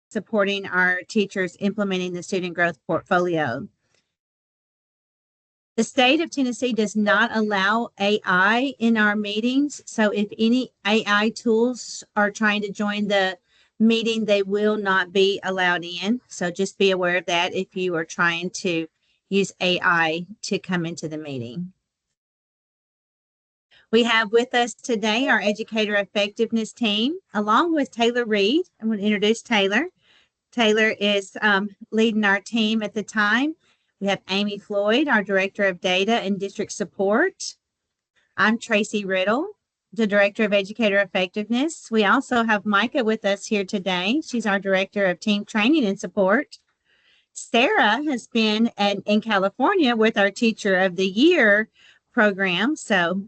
supporting our teachers implementing the student growth portfolio. The state of Tennessee does not allow AI in our meetings. So if any AI tools are trying to join the meeting, they will not be allowed in. So just be aware of that if you are trying to use AI to come into the meeting. We have with us today our educator effectiveness team, along with Taylor Reed. I'm going to introduce Taylor. Taylor is leading our team at the time. We have Amy Floyd, our Director of Data and District Support. I'm Tracy Riddle, the Director of Educator Effectiveness. We also have Micah with us here today. She's our Director of Team Training and Support. Sarah has been in California with our Teacher of the Year program. So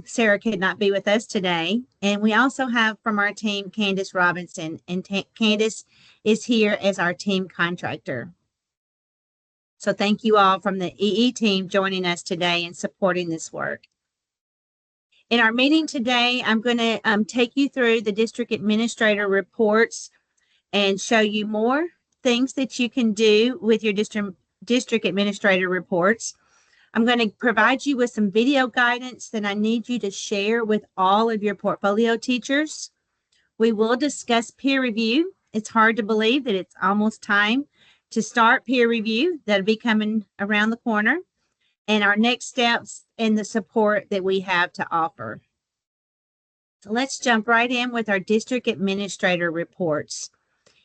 Sarah could not be with us today. And we also have from our team, Candace Robinson. And Candace is here as our team contractor. So thank you all from the EE team joining us today and supporting this work. In our meeting today, I'm going to take you through the district administrator reports and show you more things that you can do with your district administrator reports. I'm going to provide you with some video guidance that I need you to share with all of your portfolio teachers. We will discuss peer review. It's hard to believe that it's almost time to start peer review. That'll be coming around the corner, and our next steps and the support that we have to offer. So let's jump right in with our district administrator reports.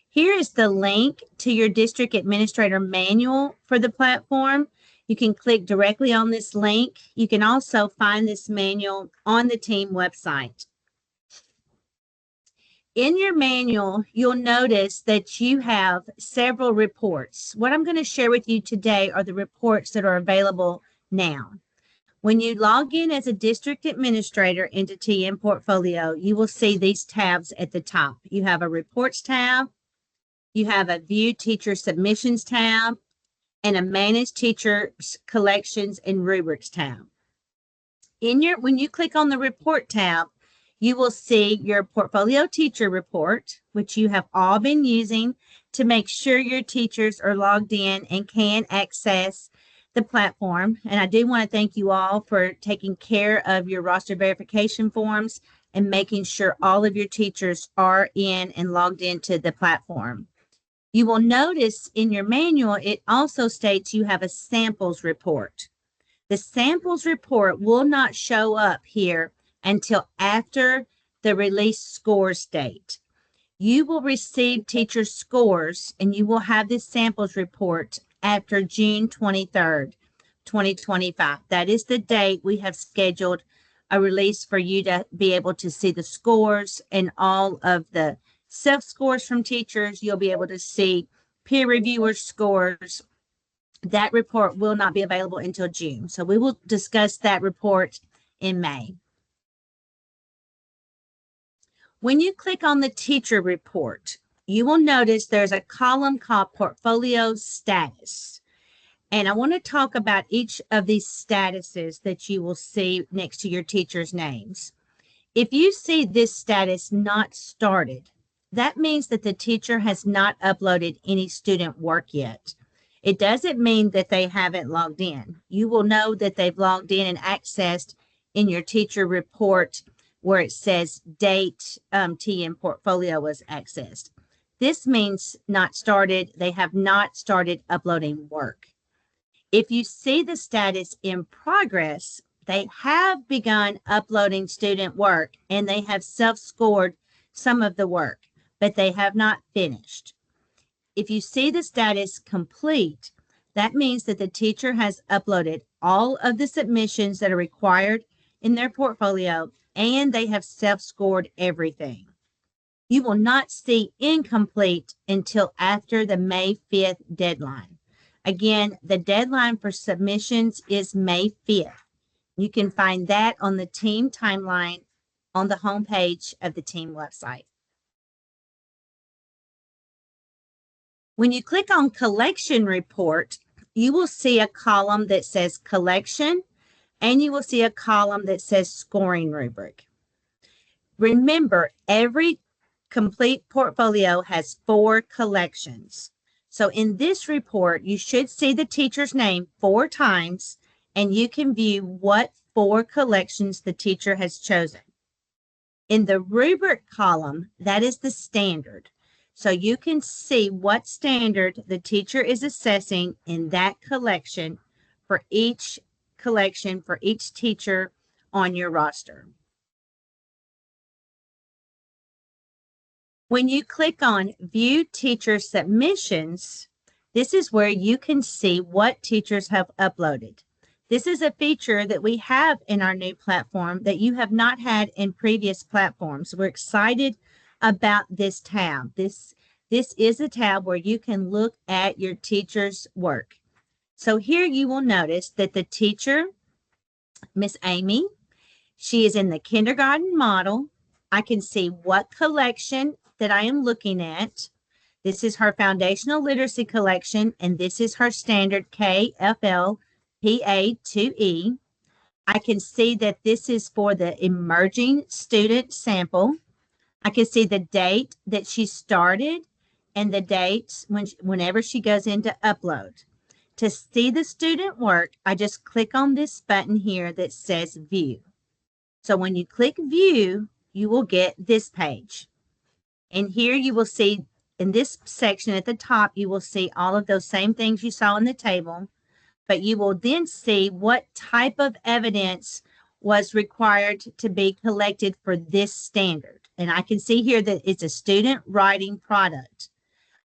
Here is the link to your district administrator manual for the platform. You can click directly on this link. You can also find this manual on the team website. In your manual, you'll notice that you have several reports. What I'm going to share with you today are the reports that are available now. When you log in as a district administrator into TNPortfolio, you will see these tabs at the top. You have a reports tab, you have a view teacher submissions tab, and a manage teacher collections and rubrics tab. When you click on the report tab, you will see your portfolio teacher report, which you have all been using to make sure your teachers are logged in and can access the platform. And I do want to thank you all for taking care of your roster verification forms and making sure all of your teachers are in and logged into the platform. You will notice in your manual, it also states you have a samples report. The samples report will not show up here until after the release scores date. You will receive teacher scores and you will have this samples report after June 23rd, 2025. That is the date we have scheduled a release for you to be able to see the scores and all of the self-scores from teachers. You'll be able to see peer reviewer scores. That report will not be available until June. So we will discuss that report in May. When you click on the teacher report, you will notice there's a column called Portfolio Status. And I want to talk about each of these statuses that you will see next to your teachers' names. If you see this status not started, that means that the teacher has not uploaded any student work yet. It doesn't mean that they haven't logged in. You will know that they've logged in and accessed in your teacher report where it says date TNPortfolio was accessed. This means not started. They have not started uploading work. If you see the status in progress, they have begun uploading student work and they have self-scored some of the work, but they have not finished. If you see the status complete, that means that the teacher has uploaded all of the submissions that are required in their portfolio and they have self-scored everything. You will not see incomplete until after the May 5th deadline. Again, the deadline for submissions is May 5th. You can find that on the team timeline on the homepage of the team website. When you click on collection report, you will see a column that says collection and you will see a column that says scoring rubric. Remember, every complete portfolio has 4 collections. So in this report, you should see the teacher's name 4 times, and you can view what 4 collections the teacher has chosen. In the rubric column, that is the standard. So you can see what standard the teacher is assessing in that collection for each teacher on your roster. When you click on View Teacher Submissions, this is where you can see what teachers have uploaded. This is a feature that we have in our new platform that you have not had in previous platforms. We're excited about this tab. This is a tab where you can look at your teacher's work. So here you will notice that the teacher, Miss Amy, she is in the kindergarten model. I can see what collection that I am looking at. This is her foundational literacy collection, and this is her standard KFLPA2E. I can see that this is for the emerging student sample. I can see the date that she started and the dates whenever she goes into upload. To see the student work, I just click on this button here that says View. So when you click View, you will get this page. And here you will see in this section at the top, you will see all of those same things you saw in the table, but you will then see what type of evidence was required to be collected for this standard. And I can see here that it's a student writing product.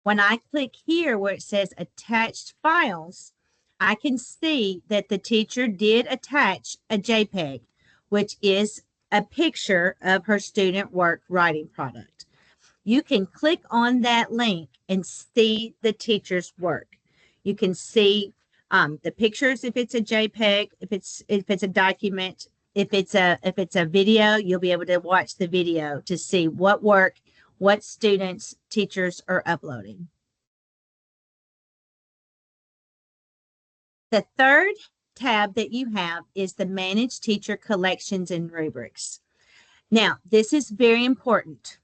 When I click here where it says attached files, I can see that the teacher did attach a JPEG, which is a picture of her student work writing product. You can click on that link and see the teacher's work. You can see the pictures if it's a JPEG, if it's a document, if it's a video, you'll be able to watch the video to see what work, what students, teachers are uploading. The third tab that you have is the Manage Teacher Collections and Rubrics. Now, this is very important.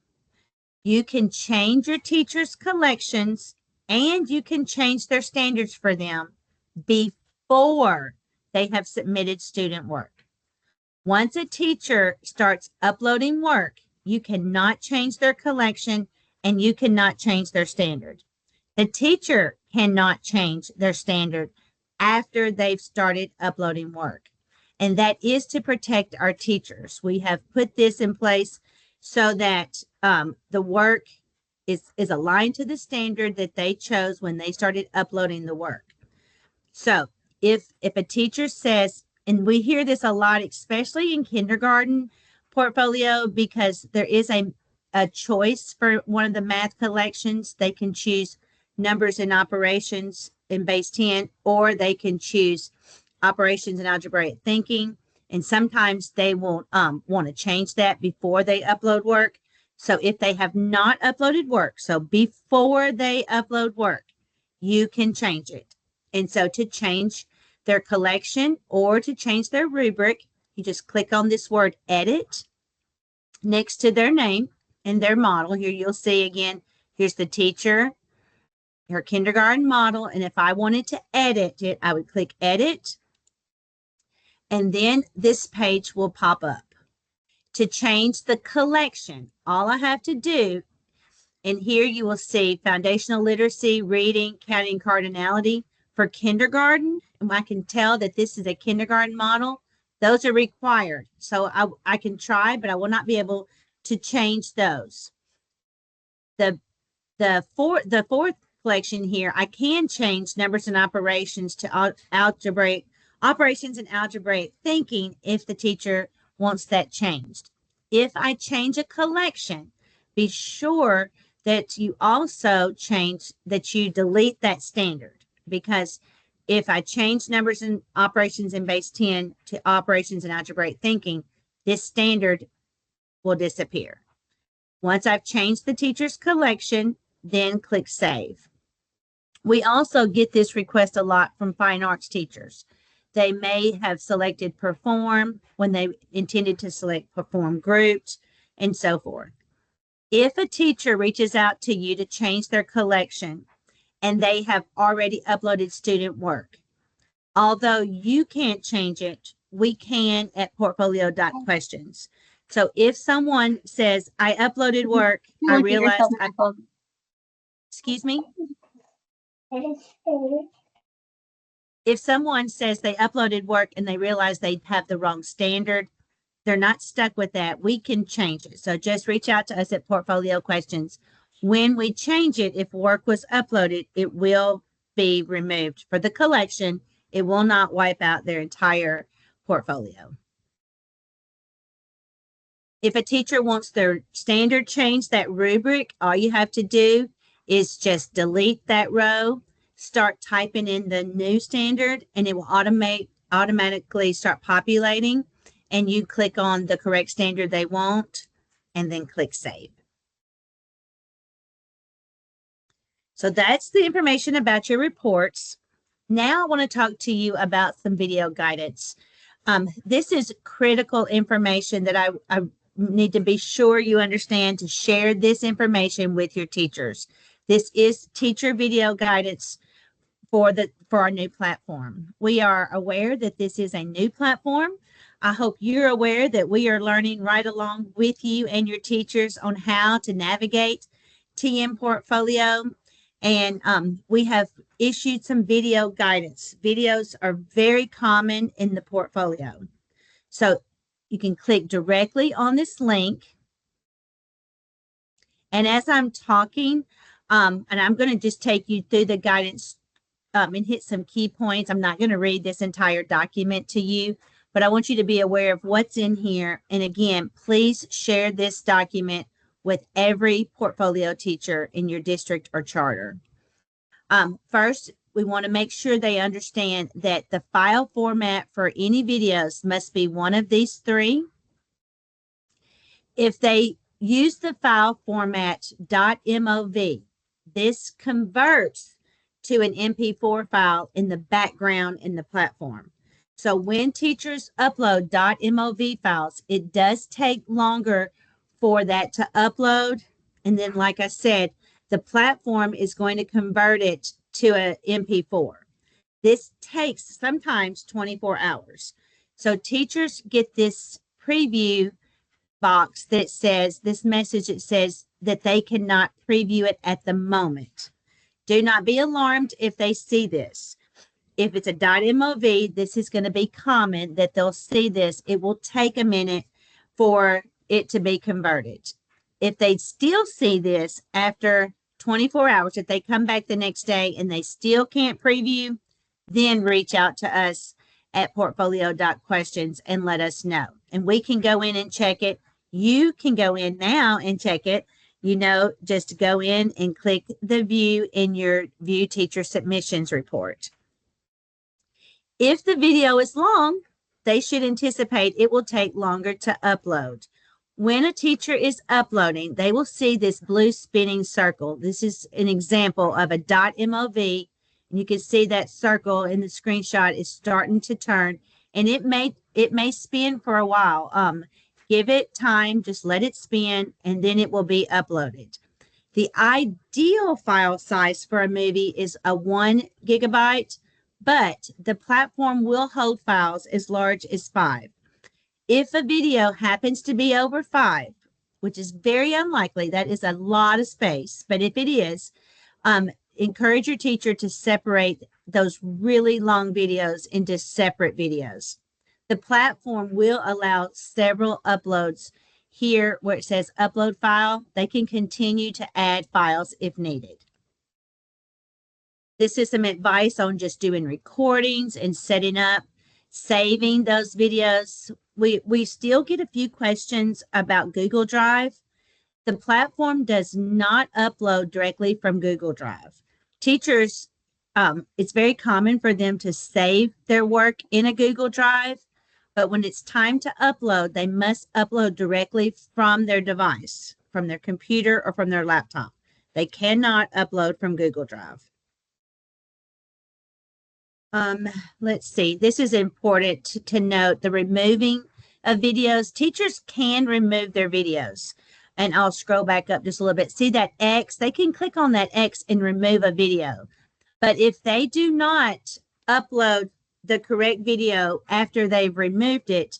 You can change your teacher's collections and you can change their standards for them before they have submitted student work. Once a teacher starts uploading work, you cannot change their collection and you cannot change their standard. The teacher cannot change their standard after they've started uploading work. And that is to protect our teachers. We have put this in place so that the work is aligned to the standard that they chose when they started uploading the work. So if a teacher says, and we hear this a lot, especially in kindergarten portfolio, because there is a choice for one of the math collections. They can choose numbers and operations in base 10, or they can choose operations and algebraic thinking. And sometimes they will want to change that before they upload work. So if they have not uploaded work, so before they upload work, you can change it. And so to change their collection or to change their rubric, you just click on this word edit next to their name and their model. Here you'll see again, here's the teacher, her kindergarten model. And if I wanted to edit it, I would click edit. And then this page will pop up. To change the collection, all I have to do, and here you will see foundational literacy, reading, counting, cardinality for kindergarten. And I can tell that this is a kindergarten model. Those are required. So I can try, but I will not be able to change those. The fourth collection here, I can change numbers and operations to algebraic operations and algebraic thinking if the teacher wants that changed. If I change a collection, be sure that you also change that you delete that standard, because if I change numbers and operations in base 10 to operations and algebraic thinking, this standard will disappear. Once I've changed the teacher's collection, then click Save. We also get this request a lot from fine arts teachers. They may have selected Perform when they intended to select Perform Groups and so forth. If a teacher reaches out to you to change their collection and they have already uploaded student work, although you can't change it, we can at portfolio.questions. So if someone says, I uploaded work, I realized excuse me, if someone says they uploaded work and they realize they have the wrong standard, they're not stuck with that. We can change it. So just reach out to us at Portfolio Questions. When we change it, if work was uploaded, it will be removed for the collection. It will not wipe out their entire portfolio. If a teacher wants their standard changed, that rubric, all you have to do is just delete that row, start typing in the new standard, and it will automatically start populating. And you click on the correct standard they want, and then click Save. So that's the information about your reports. Now I want to talk to you about some video guidance. This is critical information that I need to be sure you understand to share this information with your teachers. This is teacher video guidance for our new platform. We are aware that this is a new platform. I hope you're aware that we are learning right along with you and your teachers on how to navigate TNPortfolio. And we have issued some video guidance. Videos are very common in the portfolio. So you can click directly on this link. And as I'm talking, and I'm going to just take you through the guidance and hit some key points. I'm not going to read this entire document to you, but I want you to be aware of what's in here. And again, please share this document with every portfolio teacher in your district or charter. First, we want to make sure they understand that the file format for any videos must be one of these three. If they use the file format .mov, this converts to an MP4 file in the background in the platform. So when teachers upload .mov files, it does take longer for that to upload. And then, like I said, the platform is going to convert it to an MP4. This takes sometimes 24 hours. So teachers get this preview box that says, this message that says that they cannot preview it at the moment. Do not be alarmed if they see this. If it's a .mov, this is going to be common that they'll see this. It will take a minute for it to be converted. If they still see this after 24 hours, if they come back the next day and they still can't preview, then reach out to us at portfolio.questions and let us know. And we can go in and check it. You can go in now and check it. You know, just go in and click the view in your view teacher submissions report. If the video is long, they should anticipate it will take longer to upload. When a teacher is uploading, they will see this blue spinning circle. This is an example of a .mov. And you can see that circle in the screenshot is starting to turn, and it may spin for a while. Give it time, just let it spin, and then it will be uploaded. The ideal file size for a movie is a 1 gigabyte, but the platform will hold files as large as 5. If a video happens to be over 5, which is very unlikely, that is a lot of space, but if it is, encourage your teacher to separate those really long videos into separate videos. The platform will allow several uploads. Here where it says upload file, they can continue to add files if needed. This is some advice on just doing recordings and setting up, saving those videos. We still get a few questions about Google Drive. The platform does not upload directly from Google Drive. Teachers, it's very common for them to save their work in a Google Drive, but when it's time to upload, they must upload directly from their device, from their computer or from their laptop. They cannot upload from Google Drive. Let's see, this is important to note, the removing of videos. Teachers can remove their videos. And I'll scroll back up just a little bit. See that X? They can click on that X and remove a video. But if they do not upload the correct video after they've removed it,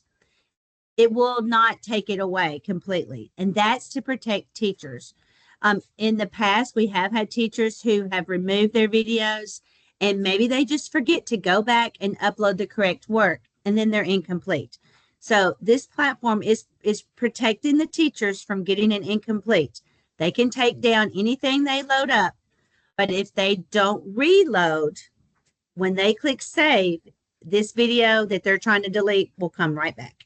it will not take it away completely. And that's to protect teachers. In the past, we have had teachers who have removed their videos and maybe they just forget to go back and upload the correct work and then they're incomplete. So this platform is protecting the teachers from getting an incomplete. They can take down anything they load up, but if they don't reload, when they click save, this video that they're trying to delete will come right back.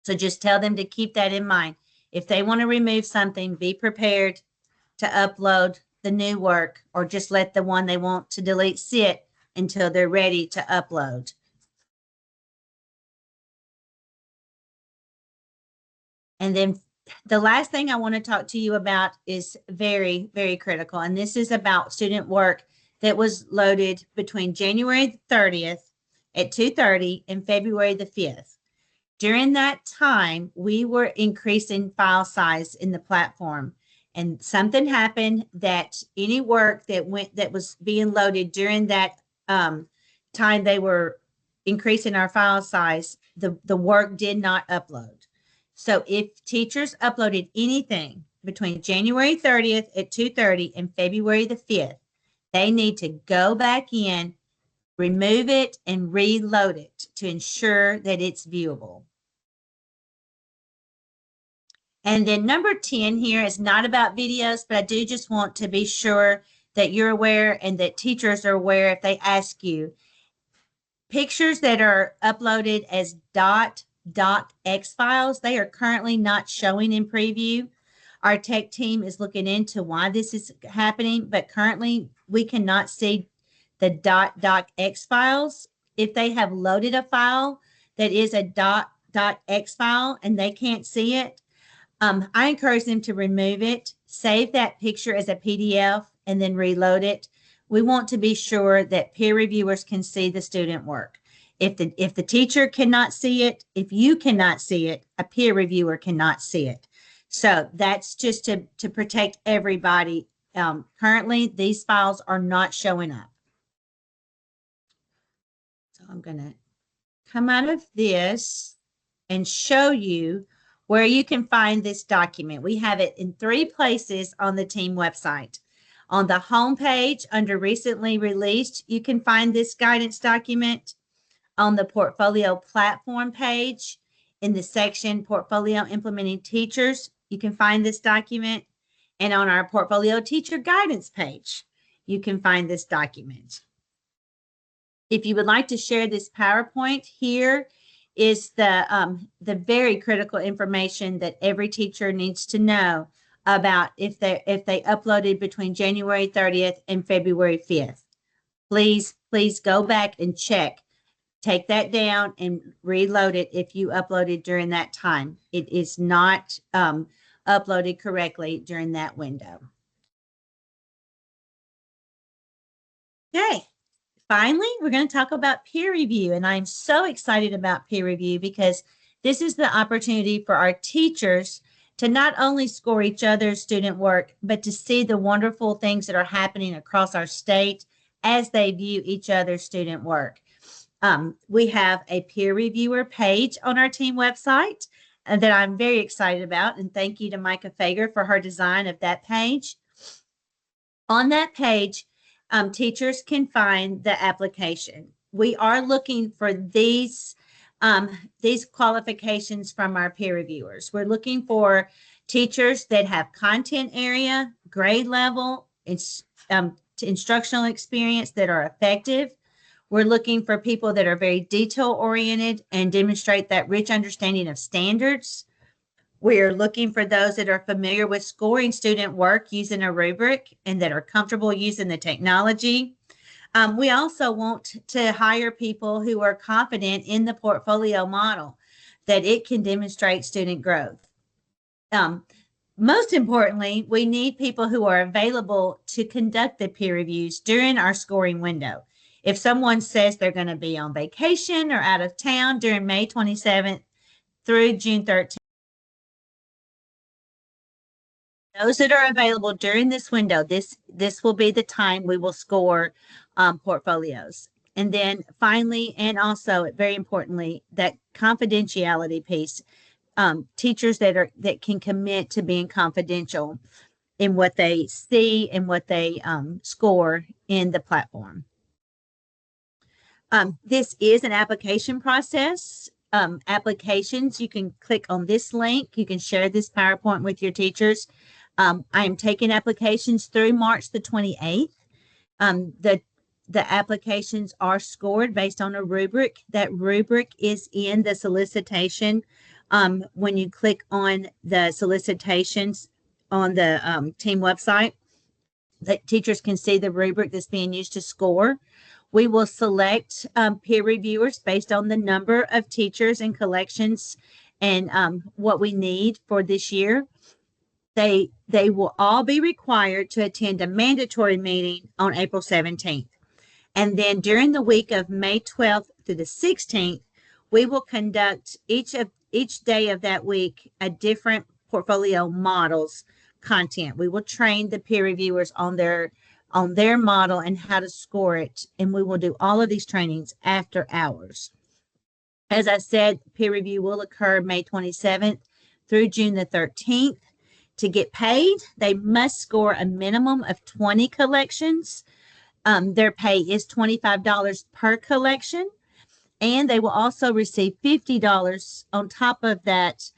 So just tell them to keep that in mind. If they want to remove something, be prepared to upload the new work or just let the one they want to delete sit until they're ready to upload. And then the last thing I want to talk to you about is very, very critical. And this is about student work that was loaded between January 30th at 2:30 and February the 5th. During that time, we were increasing file size in the platform, and something happened that any work that was being loaded during that time they were increasing our file size, the work did not upload. So if teachers uploaded anything between January 30th at 2:30 and February the 5th, they need to go back in, remove it, and reload it to ensure that it's viewable. And then number 10 here is not about videos, but I do just want to be sure that you're aware and that teachers are aware if they ask you. Pictures that are uploaded as .docx files, they are currently not showing in preview. Our tech team is looking into why this is happening, but currently we cannot see the .docx files. If they have loaded a file that is a .docx file and they can't see it, I encourage them to remove it, save that picture as a PDF, and then reload it. We want to be sure that peer reviewers can see the student work. If the teacher cannot see it, if you cannot see it, a peer reviewer cannot see it. So that's just to protect everybody. Currently, these files are not showing up. So I'm going to come out of this and show you where you can find this document. We have it in 3 places on the team website. On the home page under recently released, you can find this guidance document. On the portfolio platform page, in the section Portfolio Implementing Teachers, you can find this document. And on our portfolio teacher guidance page, you can find this document. If you would like to share this PowerPoint, here is the very critical information that every teacher needs to know about if they uploaded between January 30th and February 5th. Please go back and check. Take that down and reload it if you uploaded during that time. It is not uploaded correctly during that window. Okay. Finally, we're going to talk about peer review, and I'm so excited about peer review because this is the opportunity for our teachers to not only score each other's student work, but to see the wonderful things that are happening across our state as they view each other's student work. We have a peer reviewer page on our team website that I'm very excited about, and thank you to Micah Fager for her design of that page. On that page, teachers can find the application. We are looking for these qualifications from our peer reviewers. We're looking for teachers that have content area, grade level, instructional experience that are effective. We're looking for people that are very detail oriented and demonstrate that rich understanding of standards. We're looking for those that are familiar with scoring student work using a rubric and that are comfortable using the technology. We also want to hire people who are confident in the portfolio model, that it can demonstrate student growth. Most importantly, we need people who are available to conduct the peer reviews during our scoring window. If someone says they're going to be on vacation or out of town during May 27th through June 13th, Those that are available during this window, this will be the time we will score portfolios. And then finally, and also very importantly, that confidentiality piece. Teachers that can commit to being confidential in what they see and what they score in the platform. This is an application process. Applications, you can click on this link. You can share this PowerPoint with your teachers. I am taking applications through March the 28th. The applications are scored based on a rubric. That rubric is in the solicitation. When you click on the solicitations on the team website, the teachers can see the rubric that's being used to score. We will select peer reviewers based on the number of teachers and collections and what we need for this year. They will all be required to attend a mandatory meeting on April 17th. And then during the week of May 12th through the 16th, we will conduct each day of that week a different portfolio models content. We will train the peer reviewers on their model and how to score it. And we will do all of these trainings after hours. As I said, peer review will occur May 27th through June the 13th. To get paid, they must score a minimum of 20 collections. Their pay is $25 per collection, and they will also receive $50 on top of that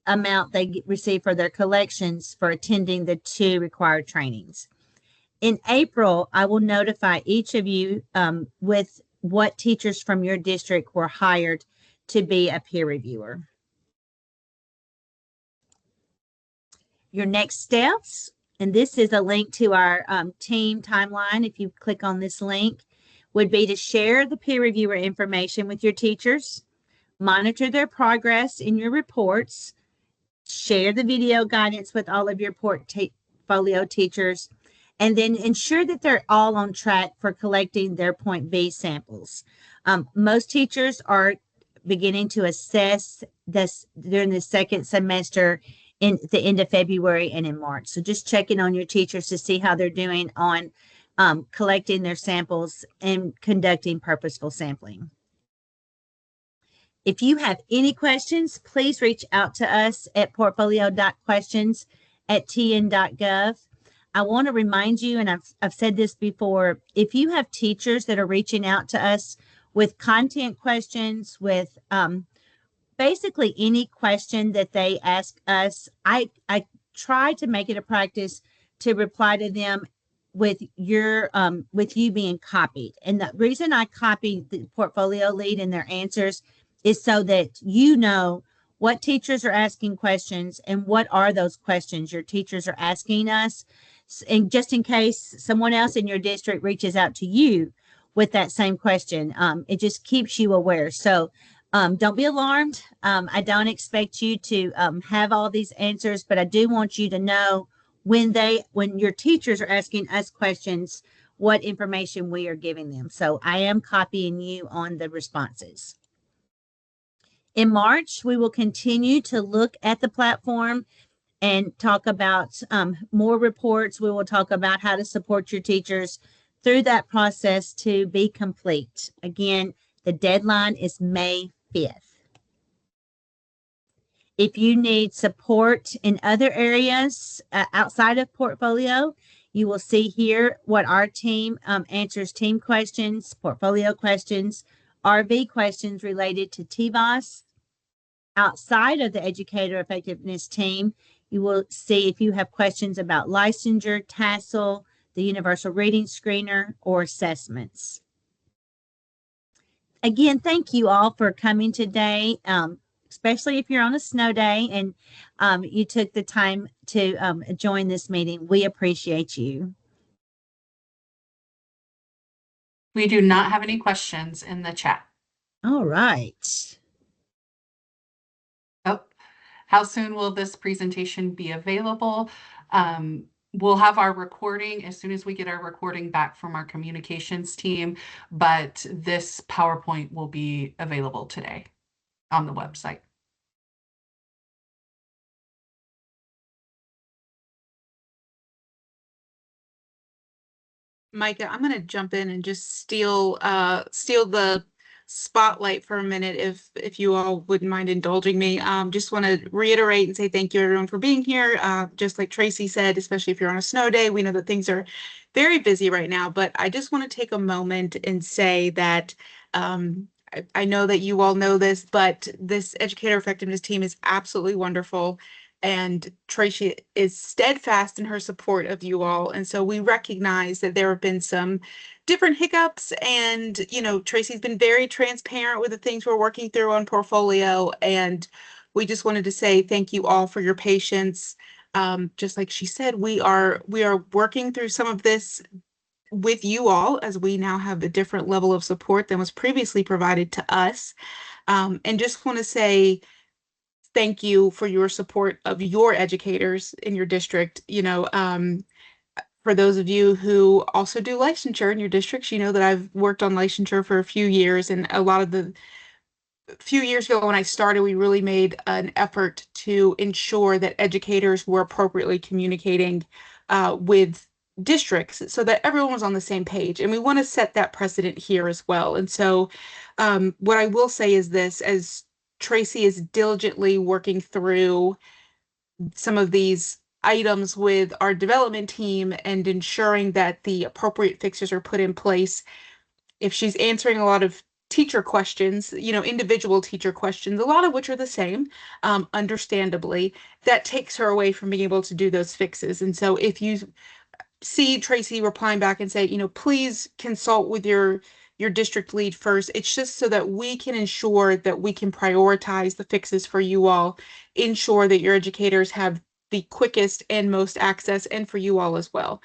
amount they receive for their collections for attending the 2 required trainings. In April, I will notify each of you with what teachers from your district were hired to be a peer reviewer. Your next steps, and this is a link to our team timeline. If you click on this link, would be to share the peer reviewer information with your teachers, monitor their progress in your reports, share the video guidance with all of your portfolio teachers, and then ensure that they're all on track for collecting their Point B samples. Most teachers are beginning to assess this during the second semester in the end of February and in March. So just checking on your teachers to see how they're doing on collecting their samples and conducting purposeful sampling. If you have any questions, please reach out to us at portfolio.questions@tn.gov. I want to remind you, and I've said this before, if you have teachers that are reaching out to us with content questions, with basically any question that they ask us, I try to make it a practice to reply to them with you being copied. And the reason I copy the portfolio lead and their answers is so that you know what teachers are asking questions and what are those questions your teachers are asking us. And just in case someone else in your district reaches out to you with that same question, it just keeps you aware. So don't be alarmed. I don't expect you to have all these answers, but I do want you to know when your teachers are asking us questions, what information we are giving them. So I am copying you on the responses. In March, we will continue to look at the platform and talk about more reports. We will talk about how to support your teachers through that process to be complete. Again, the deadline is May 5th. If you need support in other areas outside of portfolio, you will see here what our team answers: team questions, portfolio questions, RV questions related to TBOS. Outside of the educator effectiveness team, you will see if you have questions about licensure, TASL, the universal reading screener, or assessments. Again, thank you all for coming today, especially if you're on a snow day and you took the time to join this meeting. We appreciate you. We do not have any questions in the chat. All right. Oh, how soon will this presentation be available? We'll have our recording as soon as we get our recording back from our communications team, but this PowerPoint will be available today on the website. Micah, I'm going to jump in and just steal the spotlight for a minute if you all wouldn't mind indulging me. Just want to reiterate and say thank you everyone for being here. Just like Tracy said, especially if you're on a snow day, we know that things are very busy right now, but I just want to take a moment and say that I know that you all know this, but this educator effectiveness team is absolutely wonderful. And Tracy is steadfast in her support of you all. And so we recognize that there have been some different hiccups. And, you know, Tracy's been very transparent with the things we're working through on portfolio. And we just wanted to say thank you all for your patience. Just like she said, we are working through some of this with you all as we now have a different level of support than was previously provided to us. And just want to say thank you for your support of your educators in your district. For those of you who also do licensure in your districts, you know that I've worked on licensure for a few years, and a few years ago when I started, we really made an effort to ensure that educators were appropriately communicating with districts so that everyone was on the same page. And we want to set that precedent here as well. And so what I will say is this, as Tracy is diligently working through some of these items with our development team and ensuring that the appropriate fixes are put in place, if she's answering a lot of teacher questions, individual teacher questions, a lot of which are the same, understandably, that takes her away from being able to do those fixes. And so if you see Tracy replying back and say, please consult with your district lead first. It's just so that we can ensure that we can prioritize the fixes for you all, ensure that your educators have the quickest and most access, and for you all as well.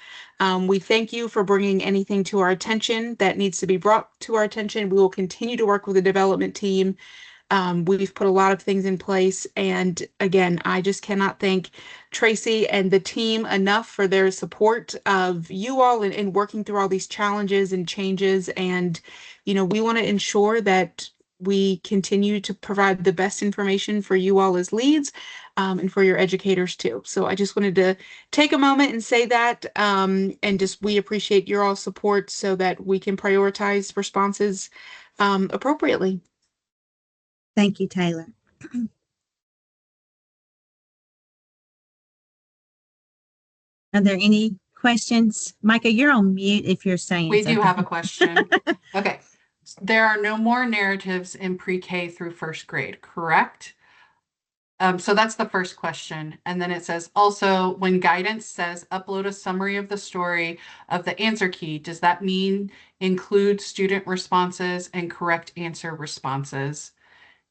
We thank you for bringing anything to our attention that needs to be brought to our attention. We will continue to work with the development team. We've put a lot of things in place. And again, I just cannot thank Tracy and the team enough for their support of you all in working through all these challenges and changes. And, we want to ensure that we continue to provide the best information for you all as leads, and for your educators too. So I just wanted to take a moment and say that, and just we appreciate your all support so that we can prioritize responses appropriately. Thank you, Taylor. Are there any questions? Micah, you're on mute if you're saying We something. do have a question. Okay. There are no more narratives in pre-K through first grade, correct? So that's the first question. And then it says, also, when guidance says upload a summary of the story of the answer key, does that mean include student responses and correct answer responses?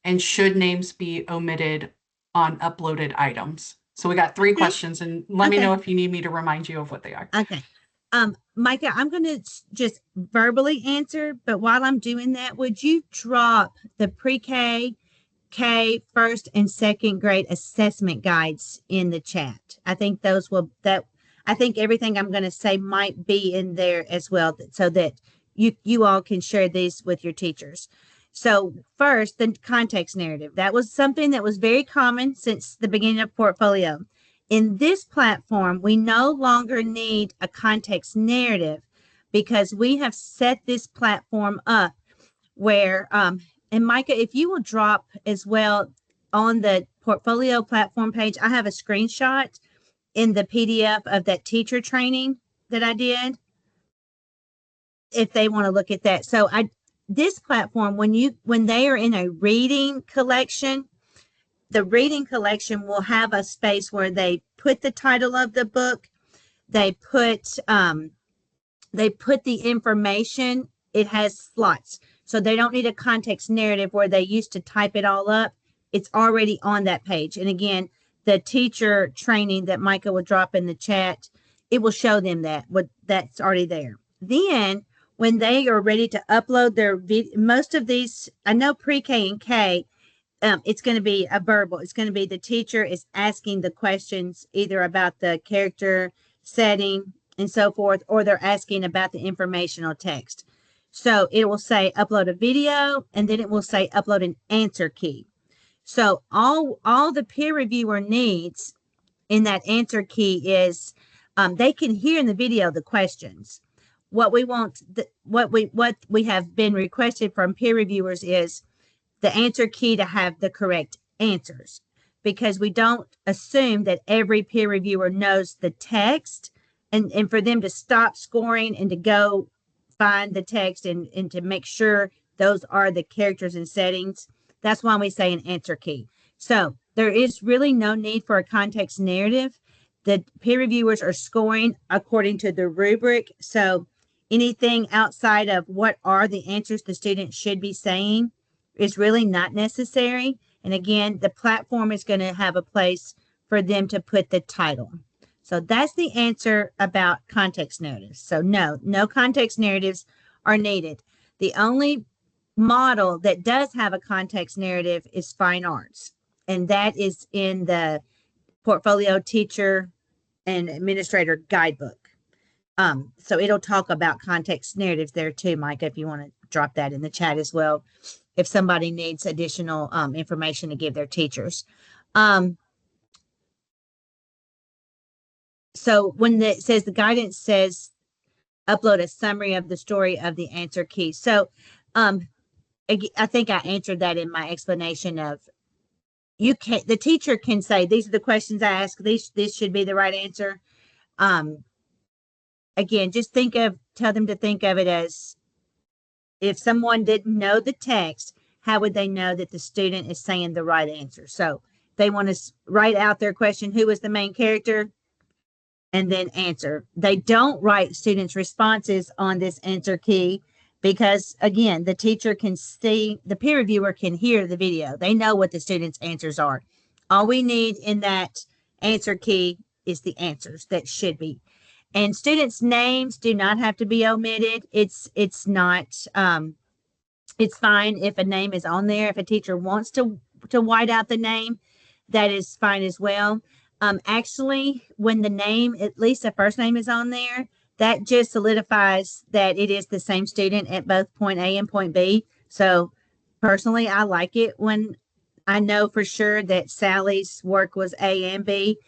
And should names be omitted on uploaded items? So we got three questions, and let me know if you need me to remind you of what they are. Okay. Micah, I'm going to just verbally answer, but while I'm doing that, would you drop the pre-K, first and second grade assessment guides in the chat? I think I think everything I'm going to say might be in there as well, so that you all can share these with your teachers. So first, the context narrative. That was something that was very common since the beginning of portfolio. In this platform, we no longer need a context narrative because we have set this platform up where, and Micah, if you will drop as well on the portfolio platform page, I have a screenshot in the PDF of that teacher training that I did, if they want to look at that. So this platform, when they are in a reading collection, the reading collection will have a space where they put the title of the book, they put the information. It has slots, so they don't need a context narrative where they used to type it all up. It's already on that page. And again, the teacher training that Micah will drop in the chat, it will show them that's already there. Then when they are ready to upload their most of these, I know pre-K and K, it's going to be a verbal. It's going to be the teacher is asking the questions either about the character setting and so forth, or they're asking about the informational text. So it will say upload a video, and then it will say upload an answer key. So all the peer reviewer needs in that answer key is they can hear in the video the questions. what we want, what we have been requested from peer reviewers is the answer key to have the correct answers, because we don't assume that every peer reviewer knows the text, and for them to stop scoring and to go find the text and to make sure those are the characters and settings. That's why we say an answer key. So there is really no need for a context narrative. The peer reviewers are scoring according to the rubric. So anything outside of what are the answers the student should be saying is really not necessary. And again, the platform is going to have a place for them to put the title. So that's the answer about context narratives. So no context narratives are needed. The only model that does have a context narrative is fine arts. And that is in the portfolio teacher and administrator guidebook. So it'll talk about context narratives there too, Micah, if you want to drop that in the chat as well, if somebody needs additional information to give their teachers. So when it says the guidance says upload a summary of the story of the answer key. So I think I answered that in my explanation of the teacher can say, these are the questions I ask, this should be the right answer. Again, just tell them to think of it as, if someone didn't know the text, how would they know that the student is saying the right answer? So they want to write out their question, who was the main character, and then answer. They don't write students' responses on this answer key because, again, the teacher can see, the peer reviewer can hear the video. They know what the students' answers are. All we need in that answer key is the answers that should be. And students' names do not have to be omitted. It's not, it's fine if a name is on there. If a teacher wants to white out the name, that is fine as well. Actually, when the name, at least the first name is on there, that just solidifies that it is the same student at both point A and point B. So personally, I like it when I know for sure that Sally's work was A and B.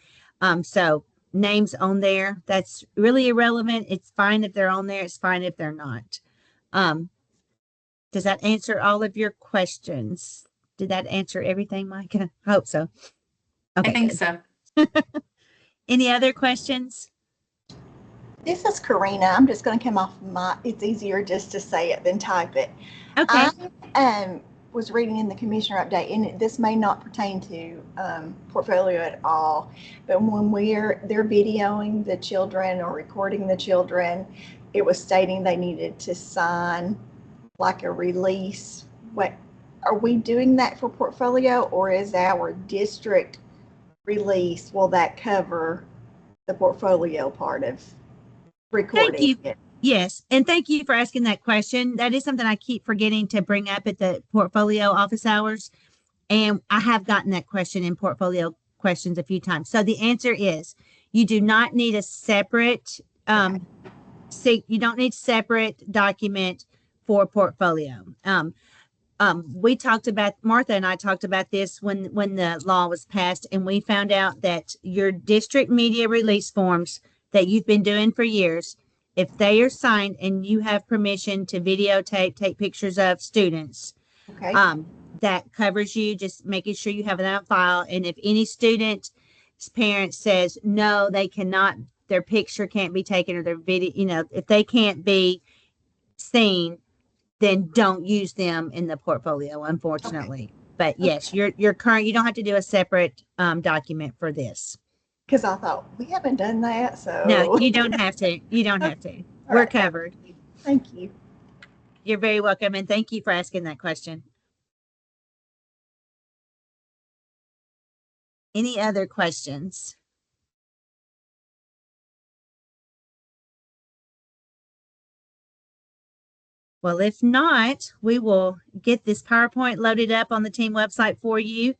So names on there, that's really irrelevant. It's fine if they're on there. It's fine if they're not. Does that answer all of your questions? Did that answer everything, Micah? I hope so. Okay, I think good. so. Any other questions? This is Karina. I'm just going to come off it's easier just to say it than type it. Okay. I was reading in the commissioner update, and this may not pertain to portfolio at all, but when they're videoing the children or recording the children, it was stating they needed to sign like a release. What are we doing that for portfolio, or is our district release, will that cover the portfolio part of recording? Thank you. Yes, and thank you for asking that question. That is something I keep forgetting to bring up at the portfolio office hours, and I have gotten that question in portfolio questions a few times. So the answer is, you do not need a separate you don't need separate document for portfolio. We talked about, Martha and I talked about this when the law was passed, and we found out that your district media release forms that you've been doing for years, if they are signed and you have permission to videotape, take pictures of students, Okay. that covers you, just making sure you have it on file. And if any student's parent says, no, they cannot, their picture can't be taken, or their video, if they can't be seen, then don't use them in the portfolio, unfortunately. Okay. But yes, you're current. You don't have to do a separate document for this. Because I thought, we haven't done that, so. No, you don't have to. You don't have to. We're right. Covered. Thank you. You're very welcome, and thank you for asking that question. Any other questions? Well, if not, we will get this PowerPoint loaded up on the team website for you.